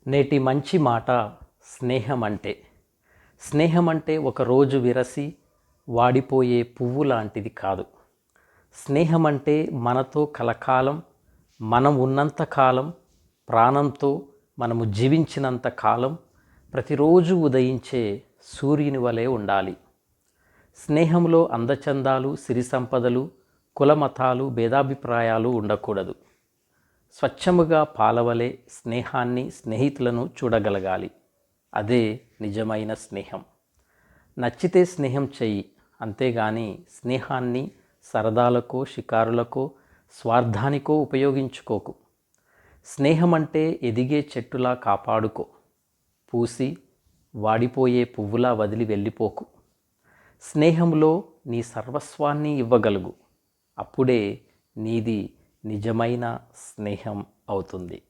నేటి మంచి మాట స్నేహం అంటే. స్నేహం అంటే ఒకరోజు విరసి వాడిపోయే పువ్వు లాంటిది కాదు. స్నేహం అంటే మనతో కలకాలం, మనం ఉన్నంత కాలం, ప్రాణంతో మనము జీవించినంత కాలం ప్రతిరోజు ఉదయించే సూర్యుని వలె ఉండాలి. స్నేహంలో అందచందాలు, సిరి సంపదలు, కులమతాలు, భేదాభిప్రాయాలు ఉండకూడదు. స్వచ్ఛముగా పాలవలే స్నేహాన్ని, స్నేహితులను చూడగలగాలి. అదే నిజమైన స్నేహం. నచ్చితే స్నేహం చెయ్యి, అంతేగాని స్నేహాన్ని సరదాలకో, షికారులకో, స్వార్థానికో ఉపయోగించుకోకు. స్నేహం అంటే ఎదిగే చెట్టులా కాపాడుకో, పూసి వాడిపోయే పువ్వులా వదిలి వెళ్ళిపోకు. స్నేహంలో నీ సర్వస్వాన్ని ఇవ్వగలుగు. అప్పుడే నీది నిజమైన స్నేహం అవుతుంది.